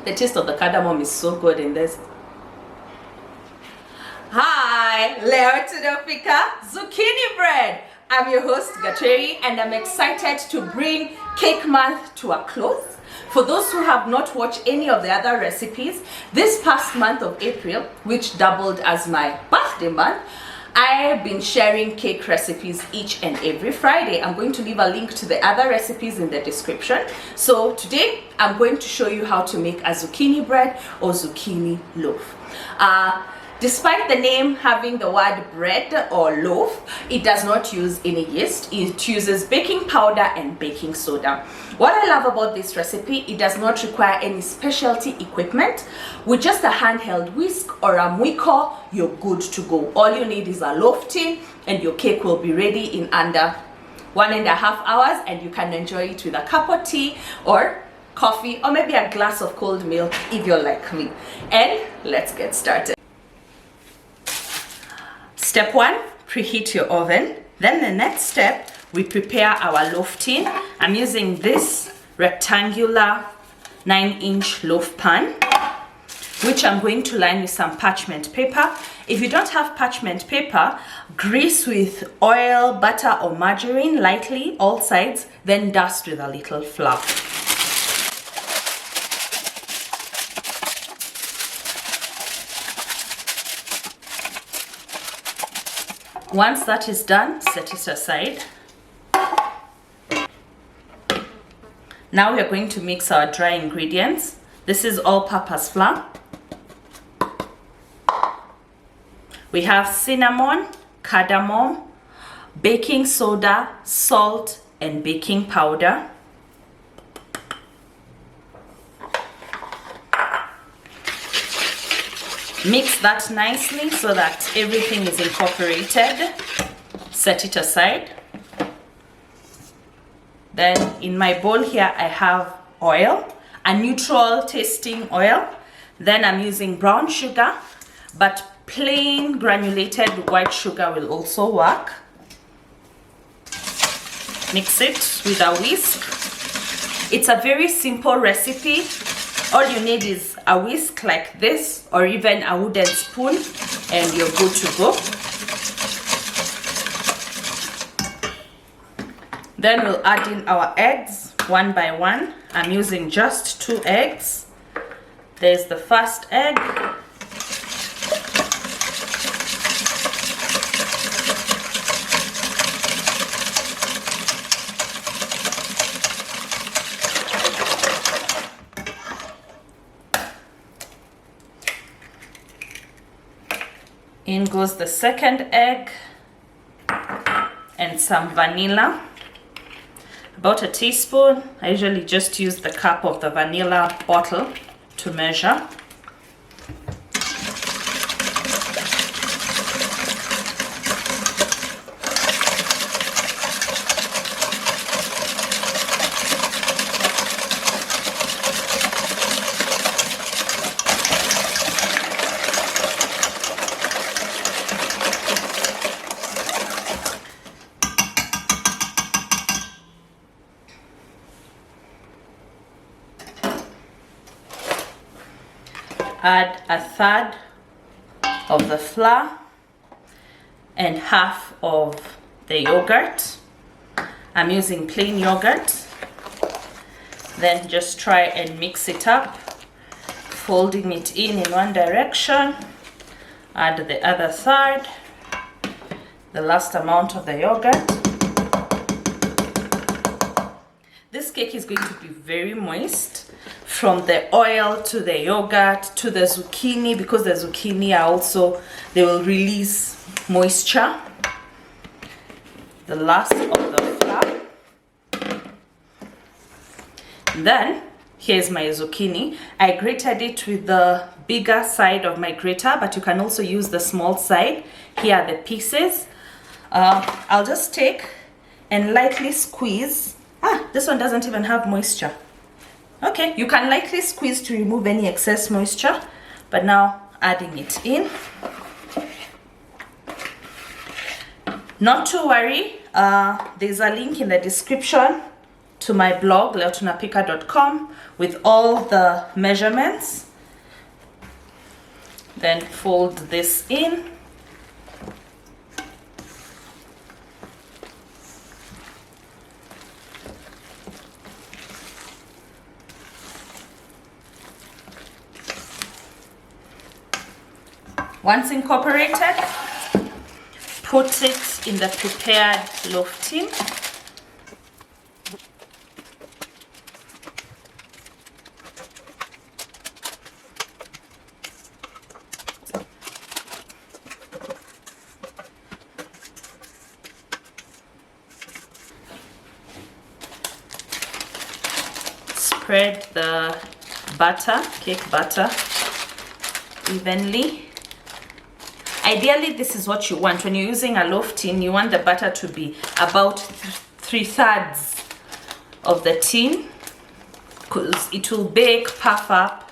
The taste of the cardamom is so good in this. Hi, Leo Tunapika, Zucchini Bread. I'm your host, Kwaheri, and I'm excited to bring Cake Month to a close. For those who have not watched any of the other recipes, this past month of April, which doubled as my birthday month, I've been sharing cake recipes each and every Friday. I'm going to leave a link to the other recipes in the description. So today, I'm going to show you how to make a zucchini bread or zucchini loaf. Despite the name having the word bread or loaf, it does not use any yeast. It uses baking powder and baking soda. What I love about this recipe, it does not require any specialty equipment. With just a handheld whisk or a mwiko, you're good to go. All you need is a loaf tin and your cake will be ready in under 1.5 hours, and you can enjoy it with a cup of tea or coffee or maybe a glass of cold milk if you're like me. And let's get started. Step 1, preheat your oven. Then the next step, we prepare our loaf tin. I'm using this rectangular 9-inch loaf pan, which I'm going to line with some parchment paper. If you don't have parchment paper, grease with oil, butter, or margarine lightly, all sides, then dust with a little flour. Once that is done, set it aside. Now we are going to mix our dry ingredients. This is all-purpose flour. We have cinnamon, cardamom, baking soda, salt, and baking powder. Mix that nicely so that everything is incorporated. Set it aside. Then in my bowl here I have oil, a neutral tasting oil. Then I'm using brown sugar, but plain granulated white sugar will also work. Mix it with a whisk. It's a very simple recipe. All you need is a whisk like this or even a wooden spoon and you're good to go. Then we'll add in our eggs one by one. I'm using just 2 eggs. There's the first egg. In goes the second egg and some vanilla. About a teaspoon. I usually just use the cup of the vanilla bottle to measure. Add a third of the flour and half of the yogurt. I'm using plain yogurt. Then just try and mix it up, folding it in one direction. Add the other third, the last amount of the yogurt. This cake is going to be very moist, from the oil to the yogurt to the zucchini, because the zucchini are also, they will release moisture. The last of the flour. Then here's my zucchini. I grated it with the bigger side of my grater, but you can also use the small side. Here are the pieces. I'll just take and lightly squeeze. This one doesn't even have moisture. Okay, you can lightly squeeze to remove any excess moisture, but now adding it in. Not to worry, there's a link in the description to my blog tunapika.com with all the measurements. Then fold this in. Once incorporated, put it in the prepared loaf tin. Spread the butter, cake butter, evenly. Ideally, this is what you want. When you're using a loaf tin, you want the butter to be about 3/3 of the tin, because it will bake, puff up.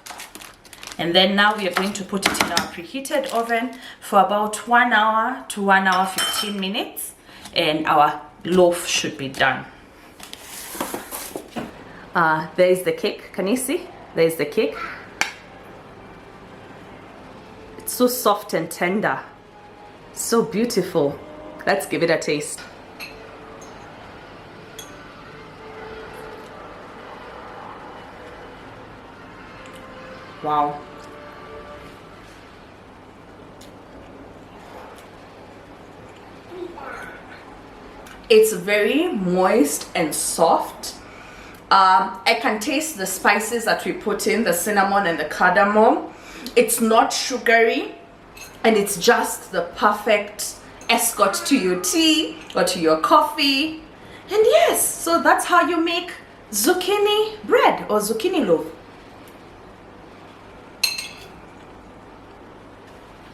And then now we are going to put it in our preheated oven for about 1 hour to 1 hour 15 minutes, and our loaf should be done. There is the cake. Can you see? There is the cake. It's so soft and tender. So beautiful. Let's give it a taste. Wow. It's very moist and soft. I can taste the spices that we put in, the cinnamon and the cardamom. It's not sugary, and it's just the perfect escort to your tea or to your coffee. And yes, so that's how you make zucchini bread or zucchini loaf.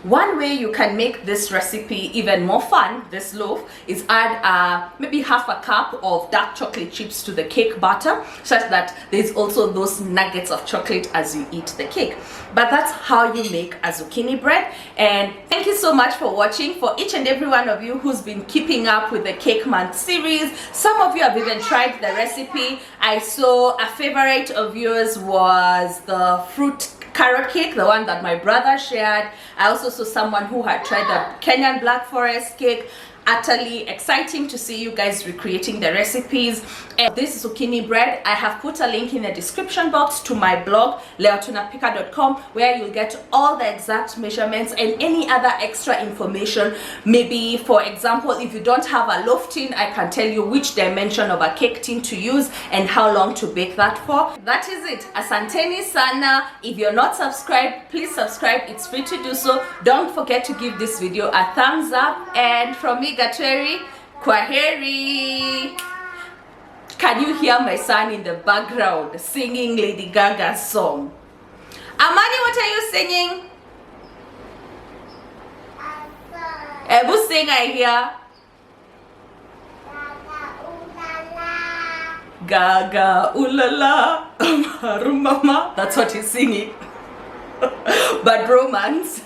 One way you can make this recipe even more fun, this loaf, is add maybe half a cup of dark chocolate chips to the cake batter, such that there's also those nuggets of chocolate as you eat the cake. But that's how you make a zucchini bread. And thank you so much for watching. For each and every one of you who's been keeping up with the Cake Month series, some of you have even tried the recipe. I saw a favorite of yours was the fruit carrot cake, the one that my brother shared. I also saw someone who had tried the Kenyan Black Forest cake. Utterly exciting to see you guys recreating the recipes. And this zucchini bread, I have put a link in the description box to my blog tunapika.com, where you'll get all the exact measurements and any other extra information. Maybe, for example, if you don't have a loaf tin, I can tell you which dimension of a cake tin to use and how long to bake that for. That is it. Asanteni sana. If you're not subscribed, please subscribe. It's free to do so. Don't forget to give this video a thumbs up. And from me, Kwaheri, Kwaheri. Can you hear my son in the background singing Lady Gaga's song? Amani, what are you singing? Ebu sing, I hear. Gaga ulala, mama. That's what he's singing. But romance.